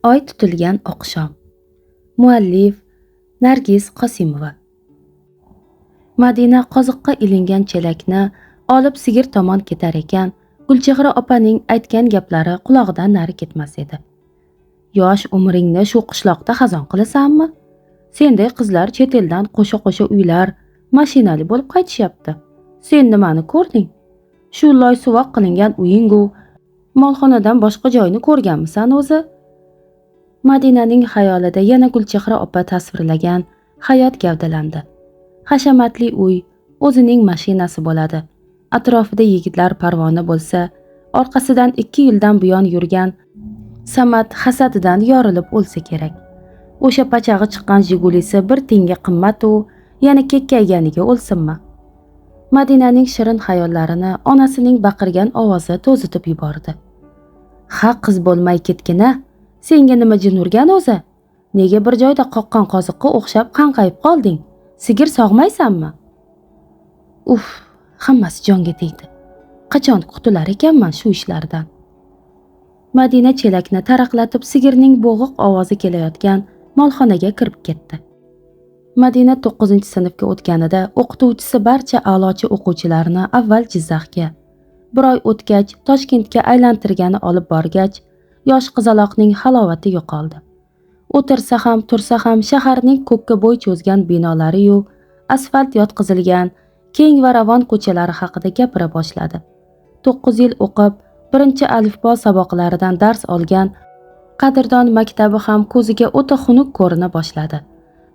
Oy tutilgan oqshom. Muallif Nargiz Qosimova. Madina qoziqqa ilingan chelakni olib sigir tomon ketar ekan, Gulchehra opaning aytgan gaplari qulog'idan nari ketmas edi. Yosh umringni shu qishloqda xazon qilasanmi? Senday qizlar chet eldan qo'sha-qo'sha uylar, mashinali bo'lib qaytishyapti. Sen nimani ko'rding? Shu loy-suvoq qilingan uyingu molxonadan boshqa joyni ko'rganmisan o'zi? Madinaning xayolida yana Gulchehra opa tasvirlagan hayot gavdalandi. Hashamatli uy, o'zining mashinasi bo'ladi. Atrofida yigitlar parvona bo'lsa, orqasidan 2 yildan buyon yurgan Samad hasadidan yorilib o'lsa kerak. O'sha pachag'i chiqqan Jigulisi bir tiyinga qimmat-u, yana kekkayganiga o'lsinmi? Madinaning shirin xayollarini onasining baqirgan ovozi to'zitib yubordi. "Ha, qiz bo'lmay ketgina, senga nima jin urgan o'zi? Nega bir joyda qoqqan qoziqqa o'xshab qanqayib qolding? Sigir sog'maysanmi?" Uf, hammasi jonga tegdi. Qachon qutular ekanman shu ishlardan? Madina chelakni taraqlatib sigirning bo'g'iq ovozi kelayotgan molxonaga kirib ketdi. Madina 9-sinfga o'tganida o'qituvchisi barcha a'lochi o'quvchilarini avval Jizzaxga, bir oy o'tgach Toshkentga aylantirgani olib borgach, yosh qizaloqning halovati yo'qoldi. O'tirsa ham, tursa ham shaharning ko'kka bo'y cho'zgan binolari-yu, asfalt yotqizilgan keng va ravon ko'chalari haqida gapira boshladi. 9 yil o'qib, birinchi alifbo saboqlaridan dars olgan qadrdon maktabi ham ko'ziga o'ta xunuk ko'rina boshladi.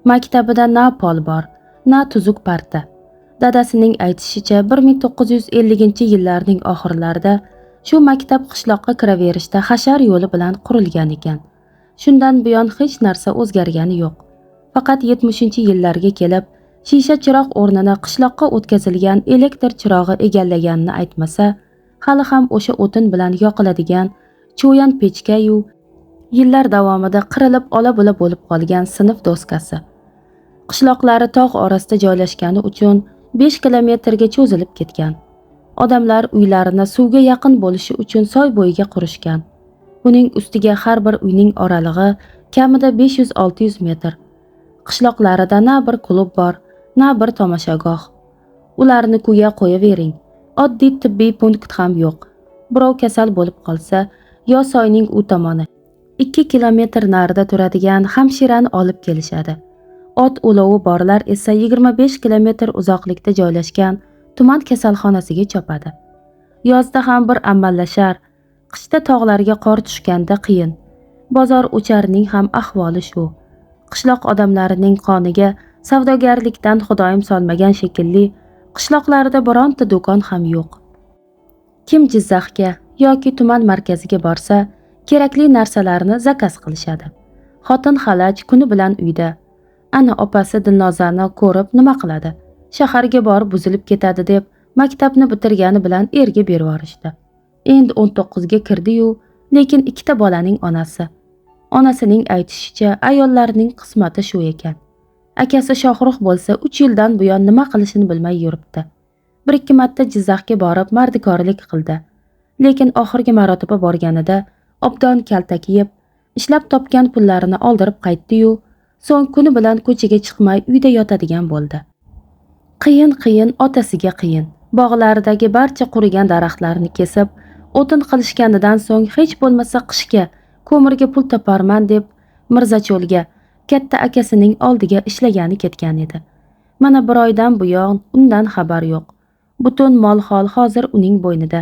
Maktabida na pol bor, na tuzuk parta. Dadasining aytishicha 1950-yillarning oxirlarida shu maktab qishloqqa kiraverishda hashar yo'li bilan qurilgan ekan. Shundan buyon hech narsa o'zgargani yo'q. Faqat 70-yillarga kelib, shisha chiroq o'rnini qishloqqa o'tkazilgan elektr chirog'i egallaganini aytmasa, hali ham o'sha o'tin bilan yoqiladigan cho'yan pechka-yu, yillar davomida qirilib ola-bula bo'lib qolgan sinf doskasi. Qishloqlari tog' orasida joylashgani uchun 5 kilometrga cho'zilib ketgan. Odamlar uylarini suvga yaqin bo'lishi uchun soy bo'yiga qurishgan. Buning ustiga har bir uyning oralig'i kamida 500-600 metr. Qishloqlarida na bir klub bor, na bir tomoshagoh. Ularni kuya qo'yavering. Oddiy tibbiy punkt ham yo'q. Birov kasal bo'lib qolsa, yo soyning u tomoni 2 kilometr narida turadigan hamshirani olib kelishadi. Ot ulovi borlar esa 25 kilometr uzoqlikda joylashgan tuman kasalxonasiga chopadi. Yozda ham bir amallashar, qishda tog'larga qor tushganda qiyin. Bozor o'charning ham ahvoli shu. Qishloq odamlarining qoniga savdogarlikdan xudoyim solmagan shekilli, qishloqlarida bironta do'kon ham yo'q. Kim Jizzaxga yoki tuman markaziga borsa, kerakli narsalarni zakaz qilishadi. Xotin xalaj kuni bilan uyda. Ana opasi Dilnozani ko'rib nima qiladi? Shaharga borib buzilib ketadi deb maktabni bitirgani bilan erga berib yuborishdi. Endi 19 ga kirdi-yu, lekin 2 ta bolaning onasi. Onasining aytishicha, ayollarning qismati shu ekan. Akasi Shohruh bo'lsa 3 yildan buyon nima qilishini bilmay yuribdi. 1-2 marta Jizzaxga borib mardikorlik qildi. Lekin oxirgi marotaba borganida obdon kaltak yeb, ishlab topgan pullarini oldirib qaytdi-yu, so'ng kuni bilan ko'chaga chiqmay uyda yotadigan bo'ldi. Qiyin otasiga qiyin. Bog'laridagi barcha qurigan daraxtlarni kesib, o'tin qilishganidan so'ng hech bo'lmasa qishga ko'mirga pul toparman deb Mirzacho'lga katta akasining oldiga ishlagani ketgan edi. Mana bir oydan buyon undan xabar yo'q. Butun mol-hol hozir uning bo'ynida.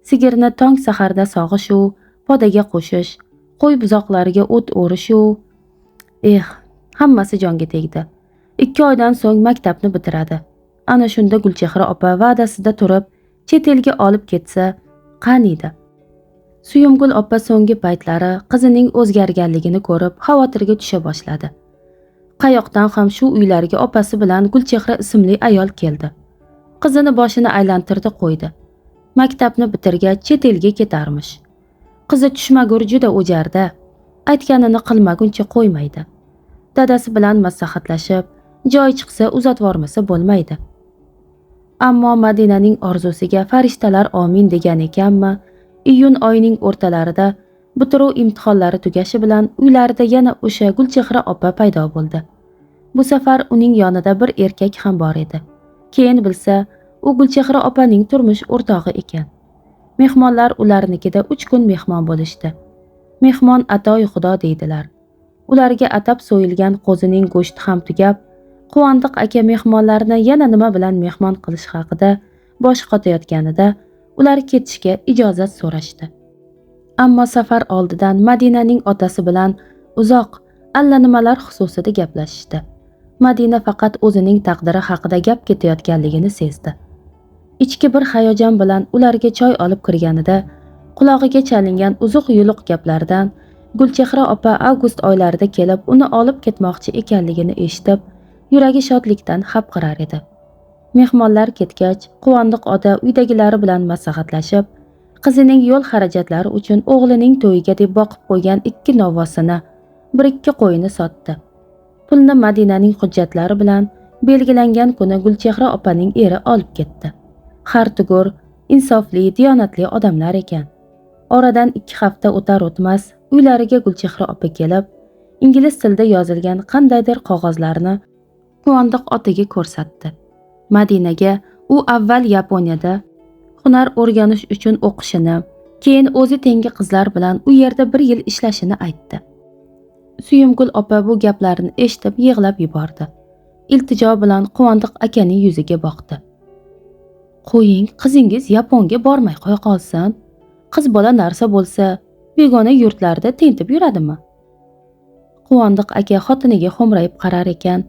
Sigirni tong saharda sog'ish-u, podaga qo'shish, qo'y buzoqlariga o't o'rish-u. Hammasi jonga tegdi. 2 oydan so'ng maktabni bitiradi. Ana shunda Gulchehra opa va'dasida turib, chet elga olib ketsa, qaniydi? Suyumgul opa so'nggi paytlari qizining o'zgarganligini ko'rib, xavotirga tusha boshladi. Qayoqdan ham shu uylarga opasi bilan Gulchehra ismli ayol keldi. Qizini boshini aylantirdi qo'ydi. Maktabni bitirgach chet elga ketarmish. Qizi tushmagur juda o'jarda, aytganini qilmaguncha qo'ymaydi. Dadasi bilan maslahatlashib, joy chiqsa uzatvormasa bo'lmaydi. Ammo Madinaning orzusiga farishtalar omin degan ekanmi, iyun oyining o'rtalarida Bitiruv imtihonlari tugashi bilan uylarida yana o'sha Gulchehra opa paydo bo'ldi. Bu safar uning yonida bir erkak ham bor edi. Keyin bilsa, u Gulchehra opaning turmush o'rtog'i ekan. Mehmonlar ularnikida 3 kun mehmon bo'lishdi. Mehmon atoy xudo deydilar. Ularga atab so'yilgan qo'zining go'shti ham tugab, Quvondiq aka mehmonlarni yana nima bilan mehmon qilish haqida bosh qotayotganida ular ketishga ijozat so'rashdi. Ammo safar oldidan Madinaning otasi bilan uzoq allanimalar xususida gaplashishdi. Madina faqat o'zining taqdiri haqida gap ketayotganligini sezdi. Ichki bir hayajon bilan ularga choy olib kirganida qulog'iga chalingan uzuq-yuluq gaplardan Gulchehra opa avgust oylarida kelib uni olib ketmoqchi ekanligini eshitib, yuragi shodlikdan hapriqar edi. Mehmonlar ketgach, Quvondiq ota uydagilari bilan maslahatlashib, qizining yo'l xarajatlari uchun o'g'lining to'yiga deb boqib qo'ygan 2 novvosini, 1-2 qo'yini sotdi. Pulni Madinaning hujjatlari bilan belgilangan kuni Gulchehra opaning eri olib ketdi. Har tugur, insofli, diyonatli odamlar ekan. Oradan 2 hafta o'tar o'tmas uylariga Gulchehra opa kelib, ingliz tilida yozilgan qandaydir qog'ozlarni Quvondiq otaga ko'rsatdi. Madinaga u avval Yaponiyada hunar o'rganish uchun o'qishini, keyin o'zi tengi qizlar bilan u yerda 1 yil ishlashini aytdi. Suyumgul opa bu gaplarni eshitib yig'lab yubordi. Iltijo bilan Quvondiq akaning yuziga boqdi. Qo'ying, qizingiz Yaponga bormay qo'ya qolsin. Qiz bola narsa bo'lsa, begona yurtlarda tentib yuradimi? Quvondiq aka xotiniga xo'mrayib qarar ekan,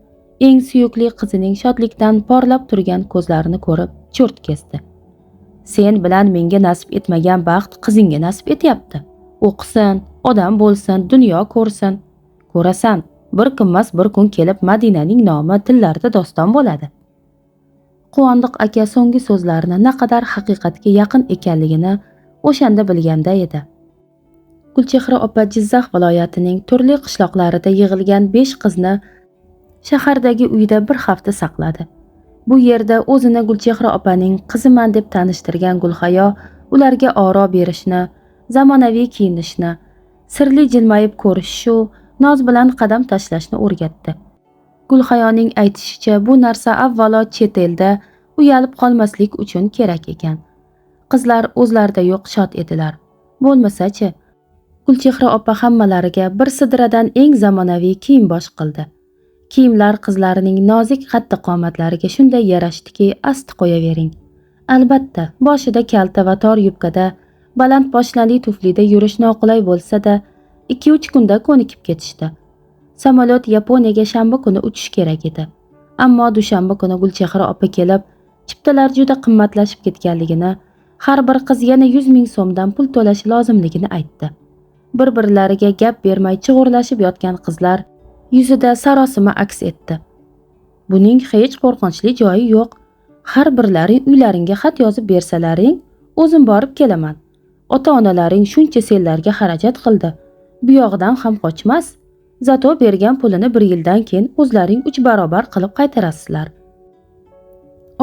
eng suyukli qizining shodlikdan porlab turgan ko'zlarini ko'rib cho'rt kesdi. Sen bilan menga nasib etmagan baxt qizingga nasib etyapti. O'qisin, odam bo'lsin, dunyo ko'rsin. Ko'rasan, bir kunmas bir kun kelib Madinaning nomi tillarda doston bo'ladi. Quvondiq aka so'nggi so'zlarini naqadar haqiqatga yaqin ekanligini o'shanda bilganda edi. Gulchehra opa Jizzax viloyatining turli qishloqlarida yig'ilgan 5 qizni shahardagi uyda 1 hafta saqladi. Bu yerda o'zini Gulchehra opaning qiziman deb tanishtirgan Gulhayo ularga oro berishni, zamonaviy kiyinishni, sirli jilmayib ko'rishish u noz bilan qadam tashlashni o'rgatdi. Gulhayoning aytishicha, bu narsa avvalo chet elda uyalib qolmaslik uchun kerak ekan. Qizlar o'zlarida yo'q shod edilar. Bo'lmasa-chi, Gulchehra opa hammalariga bir sidradan eng zamonaviy kiyim bosh qildi. Kiyimlar qizlarining nozik qaddi qomatlariga shunday yarashdiki, asti qo'yavering. Albatta, boshida kalta va tor yubkada, baland poshnali tuflida yurish noqulay bo'lsa-da, 2-3 kunda ko'nikib ketishdi. Samolyot Yaponiyaga shanba kuni uchish kerak edi. Ammo dushanba kuni Gulchehra opa kelib, chiptalar juda qimmatlashib ketganligini, har bir qiz yana 100 ming so'mdan pul to'lashi lozimligini aytdi. Bir-birlariga gap bermay chig'urlashib yotgan qizlar yuzida sarosima aks etdi. Buning hech qo'rqinchli joyi yo'q. Har birlaring uylaringga xat yozib bersalaring, o'zim borib kelaman. Ota-onalaring shuncha senlarga xarajat qildi. Bu yoqdan ham qochmas. Zato bergan pulini 1 yildan keyin o'zlaring 3 barobar qilib qaytarasizlar.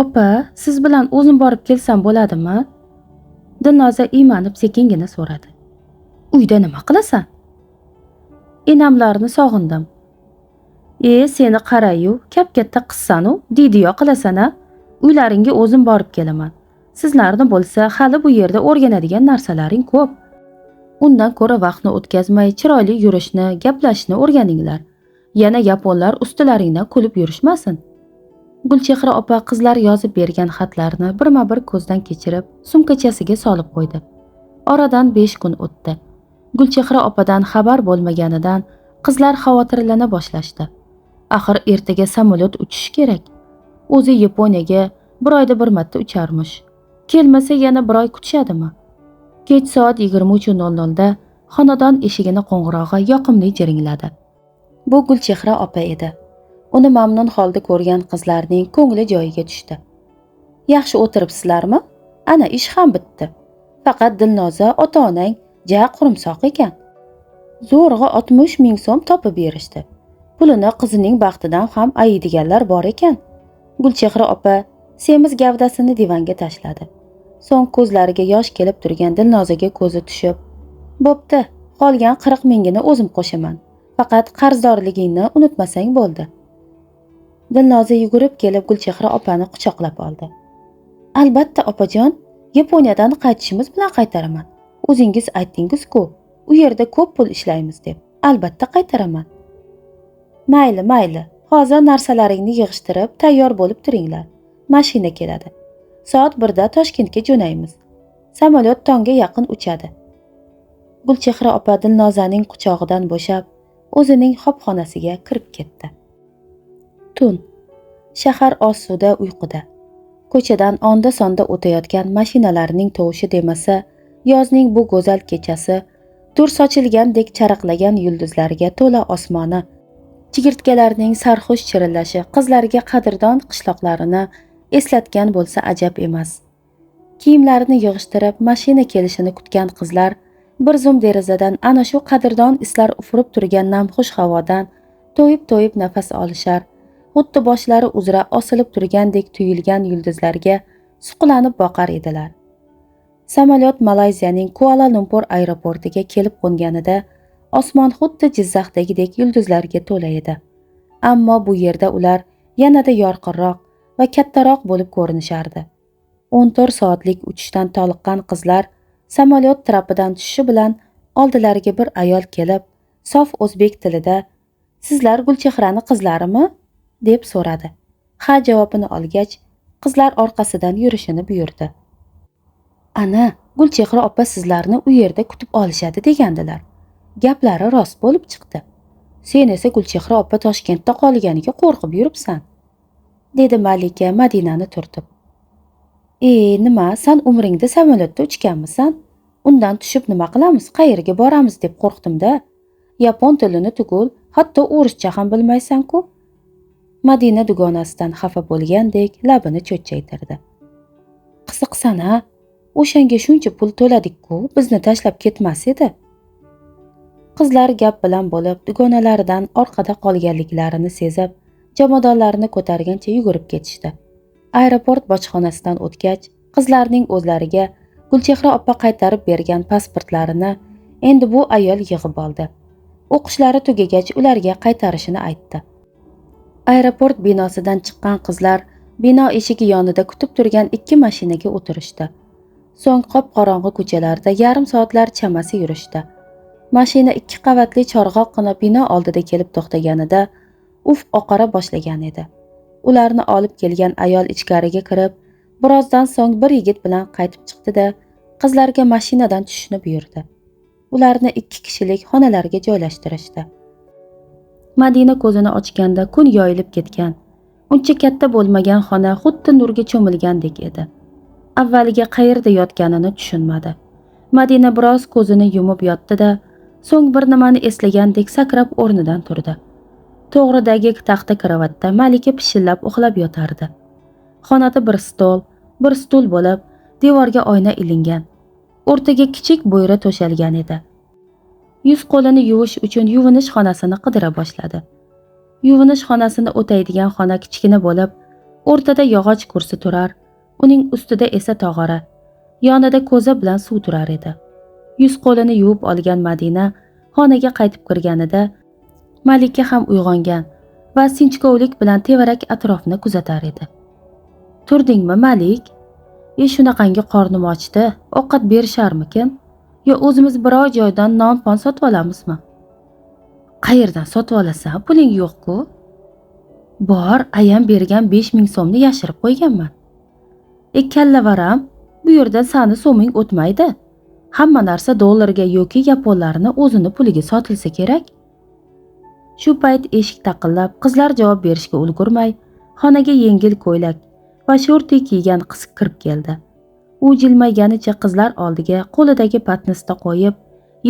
Opa, siz bilan o'zim borib kelsam bo'ladimi? Dilnoza iymanib sekingina so'radi. Uyda nima qilasan? Enamlarni sog'indim. Seni qarayu, kap-katta qizsan-u, deydiyo qilasan-a? Uylaringga o'zim borib kelaman. Sizlarni bo'lsa, hali bu yerda o'rganadigan narsalaring ko'p. Undan ko'ra vaqtni o'tkazmay chiroyli yurishni, gaplashishni o'rganinglar. Yana yaponlar ustilaringdan kulib yurishmasin. Gulchehra opa qizlar yozib bergan xatlarni birma-bir ko'zdan kechirib, sumkachasiga solib qo'ydi. Oradan 5 kun o'tdi. Gulchehra opadan xabar bo'lmaganidan qizlar xavotirlana boshlashdi. Axir ertaga samolyot uchishi kerak. O'zi Yaponiyaga 1 oyda 1 marta ucharmish. Kelmasa yana 1 oy kutishadimi? Kech soat 23:00 da xonadon eshigini qo'ng'irog'i yoqimli jiringladi. Bu Gulchehra opa edi. Uni mamnun holda ko'rgan qizlarning ko'ngli joyiga tushdi. Yaxshi o'tiribsizlarmi? Ana ish ham bitdi. Faqat Dilnoza ota-onang ja qurumsoq ekan. Zo'rg'a 60 ming so'm topib berishdi. Pulini qizining baxtidan ham ayiydiganlar bor ekan. Gulchehra opa semiz gavdasini divanga tashladi. So'ng ko'zlariga yosh kelib turgan Dilnozaga ko'zi tushib, "Bo'pti, Qolgan 40 mingini o'zim qo'shaman. Faqat qarzdorligingni unutmasang bo'ldi. Dilnoza yugurib kelib Gulchehra opani quchoqlab oldi. Albatta opajon, Yaponiyadan qaytishimiz bilan qaytaraman. O'zingiz aytdingiz-ku, u yerda ko'p pul ishlaymiz deb. Albatta qaytaraman. Mayli. Hozir narsalaringni yig'ishtirib, tayyor bo'lib turinglar. Mashina keladi. Soat 1da Toshkentga jo'naymiz. Samolyot tongga yaqin uchadi. Gulchehra opa Dilnozaning quchog'idan bo'shab, o'zining xobxonasiga kirib ketdi. Tun. Shahar osuda uyquda. Ko'chadan onda-sonda o'tayotgan mashinalarning tovushi demasa, yozning bu go'zal kechasi dur sochilgandek charaqlagan yulduzlarga to'la osmoni, chigirtkalarning sarxush chirillashi qizlarga qadrdon qishloqlarini eslatgan bo'lsa ajab emas. Kiyimlarini yig'ishtirib mashina kelishini kutgan qizlar bir zum derazadan ana shu qadrdon islar ufurib turgan namxush havodan to'yib nafas olishar, xuddi boshlari uzra osilib turgandek tuyulgan yulduzlarga suqlanib boqar edilar. Samolyot Malayziyaning Kuala Lumpur aeroportiga kelib qo'nganida osmon xuddi Jizzaxdagidek yulduzlarga to'la edi. Ammo bu yerda ular yanada yorqinroq va kattaroq bo'lib ko'rinishardi. 14 soatlik uchishdan toliqqan qizlar samolyot trapidan tushishi bilan oldilariga bir ayol kelib, sof o'zbek tilida "Sizlar Gulchehrani qizlarimi?" deb so'radi. Ha javobini olgach, qizlar orqasidan yurishini buyurdi. Ana, Gulchehra opa sizlarni u yerda kutib olishadi degandilar. Gaplari rost bo'lib chiqdi. Sen esa Gulchehra opa Toshkentda qolganiga qo'rqib yuribsan, dedi Malika Madinani turtib. Nima, sen umringda samolyotda uchganmisan? Undan tushib nima qilamiz, qayerga boramiz deb qo'rqdim-da. Yapon tilini tugul, hatto o'rischa ham bilmaysan-ku. Madina dugonasidan xafa bo'lgandek labini cho'chchaytirdi. Qiziqsana, o'shanga shuncha pul to'ladik-ku, bizni tashlab ketmas edi. Qizlar gap bilan bo'lib, dugonalaridan orqada qolganliklarini sezib, jomadonlarini ko'targancha yugurib ketishdi. Aeroport bojxonasidan o'tgach, qizlarning o'zlariga Gulchehra opa qaytarib bergan pasportlarini endi bu ayol yig'ib oldi. O'qishlari tugagach ularga qaytarishini aytdi. Aeroport binosidan chiqqan qizlar bino eshigi yonida kutib turgan 2 mashinaga o'tirishdi. So'ng qop-qorong'i ko'chalarda yarim soatlar chamasi yurishdi. Mashina 2 qavatli chorg'oqqina bino oldida kelib to'xtaganida uf oqara boshlagan edi. Ularni olib kelgan ayol ichkariga kirib, birozdan so'ng bir yigit bilan qaytib chiqdi-da, qizlarga mashinadan tushishni buyurdi. Ularni 2 kishilik xonalarga joylashtirishdi. Madina ko'zini ochganda kun yoyilib ketgan. Uncha katta bo'lmagan xona xuddi nurga cho'milgandek edi. Avvaliga qayerda yotganini tushunmadi. Madina biroz ko'zini yumib yotdi-da, so'ng bir nimani eslagandek sakrab o'rnidan turdi. To'g'ridagi taxta karavotda Malika pishillab uxlab yotardi. Xonada bir stol, bir stul bo'lib, devorga oyna ilingan. O'rtaga kichik bo'yra to'shalgan edi. Yuz qo'lini yuvish uchun yuvinish xonasini qidira boshladi. Yuvinish xonasini o'taydigan xona kichkina bo'lib, o'rtada yog'och kursi turar, uning ustida esa tog'ora, yonida ko'za bilan suv turar edi. Yuz qo'lini yuvib olgan Madina xonaga qaytib kirganida Malika ham uyg'ongan va sinchkovlik bilan tevarak atrofni kuzatar edi. Turdingmi, Malik? Shunaqangi qornim ochdi, ovqat berisharmikin? Yo o'zimiz biror joydan non-pon sotib olamizmi? Qayerdan sotib olasan? Puling yo'q-ku. Bor, ayam bergan 5000 so'mni yashirib qo'yganman. Kallavaram, bu yerda sani so'ming o'tmaydi. Hamma narsa dollarga yoki yaponlarni o'zini puliga sotilsa kerak. Shu payt eshik taqillab, qizlar javob berishga ulgurmay, xonaga yengil ko'ylak va shorti kiygan qiz kirib keldi. U jilmayganicha qizlar oldiga qo'lidagi patnisni qo'yib,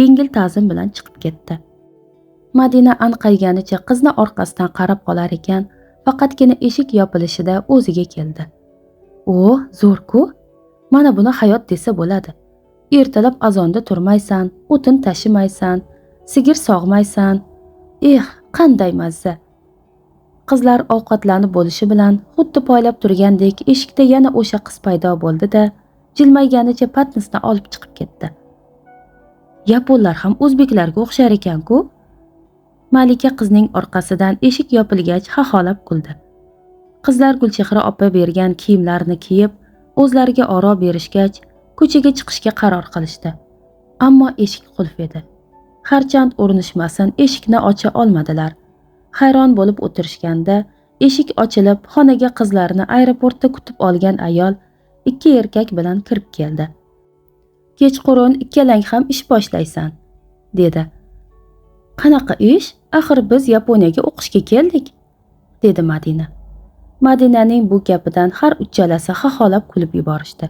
yengil ta'zim bilan chiqib ketdi. Madina anqayganicha qizni orqasidan qarab qolar ekan, faqatgina eshik yopilishida o'ziga keldi. Zo'r-ku. Mana buni hayot desa bo'ladi. Ertalab azonda turmaysan, o'tin tashimaysan, sigir sog'maysan. Qanday mazza. Qizlar ovqatlanib bo'lishi bilan xuddi poylab turgandek eshikda yana o'sha qiz paydo bo'ldi-da, jilmayganicha patnisni olib chiqib ketdi. Yaponlar ham o'zbeklarga o'xshar ekan-ku. Malika qizning orqasidan eshik yopilgach xaxolab kuldi. Qizlar Gulchehra opa bergan kiyimlarini kiyib, o'zlariga oro berishgach, ko'chaga chiqishga qaror qilishdi. Ammo eshik qulf edi. Harchand urinishmasin, eshikni ocha olmadilar. Hayron bo'lib o'tirishganda, eshik ochilib, xonaga qizlarni aeroportda kutib olgan ayol ikki erkak bilan kirib keldi. "Kechqurun ikkalang ham ish boshlaysan", dedi. "Qanaqa ish? Axir biz Yaponiyaga o'qishga keldik", dedi Madina. Madinaning bu gapidan har uchalasi xaxolab kulib yuborishdi.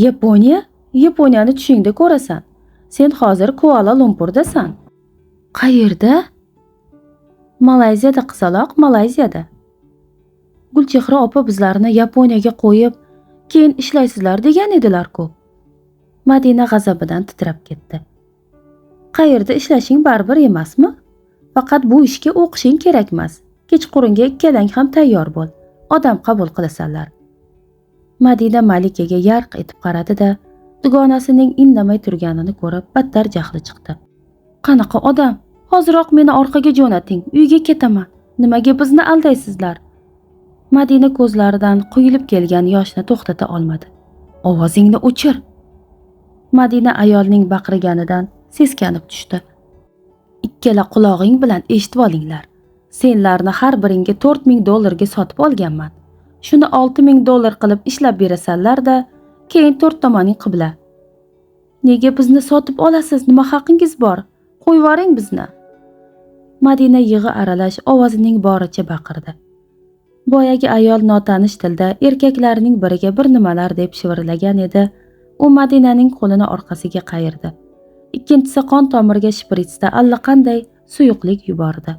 "Yaponiya? Yaponiyani tushingda ko'rasan. Sen hozir Kuala Lumpurdasan." "Qayerda?" "Malayziyada qizaloq, Malayziyada. Gulchehra opa bizlarni Yaponiyaga qo'yib, keyin ishlaysizlar degan edilar-ku." Madina g'azabidan titrab ketdi. "Qayerda ishlashing baribir emasmi? Faqat bu ishga o'qishing kerak emas. Kechqurunga ikkalang ham tayyor bo'l. Odam qabul qilasanlar." Madina Malikaga yarq etib qaradi-da, dugonasining indamay turganini ko'rib, battar jahli chiqdi. "Qanaqa odam? Hoziroq meni orqaga jo'nating, uyga ketaman. Nimaga bizni aldaysizlar?" Madina ko'zlaridan quyilib kelgan yoshni to'xtata olmadi. "Ovozingni o'chir." Madina ayolning baqirganidan seskanib tushdi. "Ikkala qulog'ing bilan eshitib olinglar. Senlarni har biringga $4000 sotib olganman. Shuni $6000 qilib ishlab berasanlar-da, keyin to'rt tomoning qibla." "Nega bizni sotib olasiz? Nima haqingiz bor? Qo'yvoring bizni." Madina yig'i aralash ovozining boricha baqirdi. Boyagi ayol notanish tilda erkaklarning biriga bir nimalar deb shivirlagan edi. U Madinaning qo'lini orqasiga qayirdi. Ikkinchisi qon tomiriga shpritsda allaqanday suyuqlik yubordi.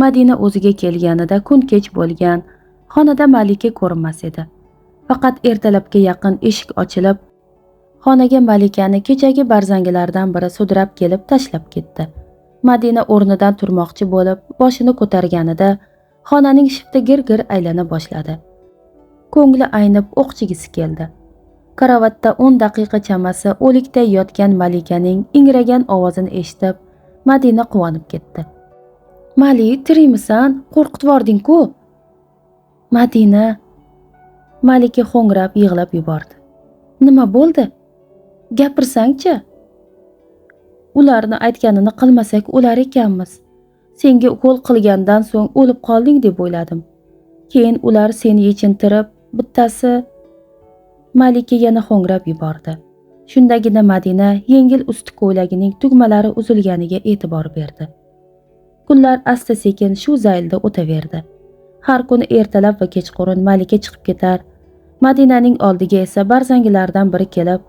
Madina o'ziga kelganida kun kech bo'lgan, xonada Malika ko'rinmas edi. Faqat ertalabga yaqin eshik ochilib, xonaga Malikani kechagi barzangilardan biri sudrab kelib tashlab ketdi. Madina o'rnidan turmoqchi bo'lib, boshini ko'targanida xonaning shifti gir-gir aylana boshladi. Ko'ngli aynib o'qchigisi keldi. Karavotda 10 daqiqa chamasi o'likday yotgan Malikaning ingragan ovozini eshitib, Madina quvonib ketdi. "Malik, tirikmisan? Qo'rqitib yubording-ku." "Madina." Malika ho'ngrab yig'lab yubordi. "Nima bo'ldi? Gapirsang-chi." "Ularni aytganini qilmasak o'lar ekanmiz. Senga ukol qilgandan so'ng o'lib qolding deb o'yladim. Keyin ular seni yechintirib, bittasi..." Malika yana ho'ngrab yubordi. Shundagina Madina yengil usti ko'ylagining tugmalari uzilganiga e'tibor berdi. Kunlar asta-sekin shu zaylda o'taverdi. Har kuni ertalab va kechqurun Malika chiqib ketar, Madinaning oldiga esa barzangilardan biri kelib,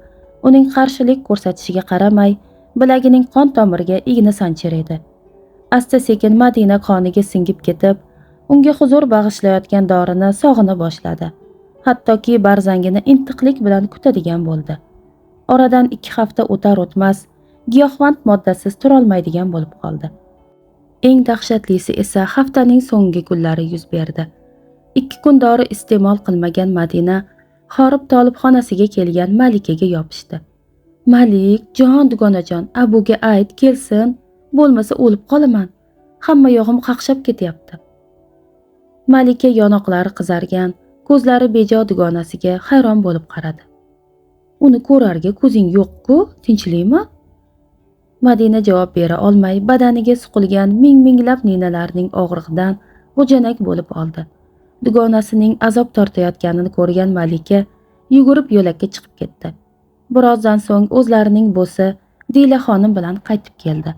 uning qarshilik ko'rsatishiga qaramay, bilagining qon tomiriga igna sanchir edi. Asta-sekin Madina qoniga singib ketib, unga huzur bag'ishlayotgan dorini sog'ina boshladi. Hattoki barzangini intiqlik bilan kutadigan bo'ldi. Oradan 2 hafta o'tar o'tmas, giyohvand moddasiz turolmaydigan bo'lib qoldi. Eng dahshatlisi esa haftaning so'nggi kunlari yuz berdi. 2 kun dori iste'mol qilmagan Madina horib tolib xonasiga kelgan Malikaga yopishdi. "Malik, jon dugonajon, abuga ayt kelsin, bo'lmasa o'lib qolaman. Hamma yog'im qaqshab ketyapti." Malika yonoqlari qizargan, ko'zlari bejo dugonasiga hayron bo'lib qaradi. "Uni ko'rarga ko'zing yo'q-ku, tinchlikmi?" Madina javob bera olmay, badaniga suqilgan ming-minglab ninalarning og'rig'idan g'ujanak bo'lib oldi. Dugonasining azob tortayotganini ko'rgan Malika yugurib yo'lakka chiqib ketdi. Birozdan so'ng o'zlarining bo'si Dila xonim bilan qaytib keldi.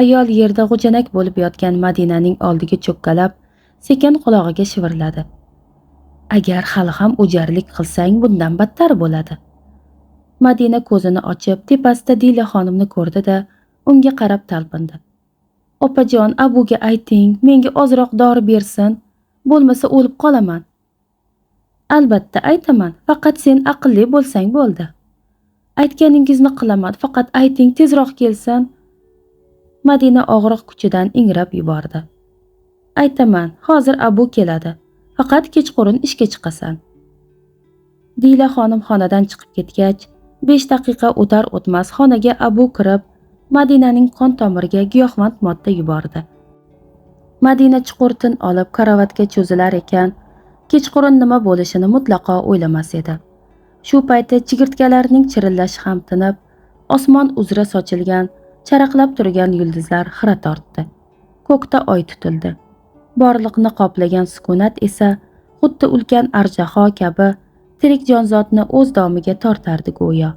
Ayol yerda g'ujanak bo'lib yotgan Madinaning oldiga cho'kkalab, sekin qulog'iga shivirladi. "Agar hali ham o'jarlik qilsang, bundan battar bo'ladi." Madina ko'zini ochib, tepasida Dila xonimni ko'rdi-da, unga qarab talpindi. "Opajon, abuga ayting, menga ozroq dori bersin, bo'lmasa o'lib qolaman." "Albatta aytaman, faqat sen aqlli bo'lsang bo'ldi." "Aytganingizni qilaman, faqat ayting, tezroq kelsin." Madina og'riq kuchidan ingrab yubordi. "Aytaman, hozir abu keladi. Faqat kechqurun ishga chiqasan." Dila xonim xonadan chiqib ketgach, 5 daqiqa o'tar o'tmas xonaga Abu kirib, Madinaning qon tomiriga giyohvand modda yubordi. Madina chuqur tin olib karavotga cho'zilar ekan, kechqurun nima bo'lishini mutlaqo o'ylamas edi. Shu paytda chigirtkalarning chirillashi ham tinib, osmon uzra sochilgan, charaqlab turgan yulduzlar xira tortdi. Ko'kda oy tutildi. Borliqni qoplagan sukunat esa xuddi ulkan arjaho kabi tirik jonzotni o'z domiga tortardi go'yo.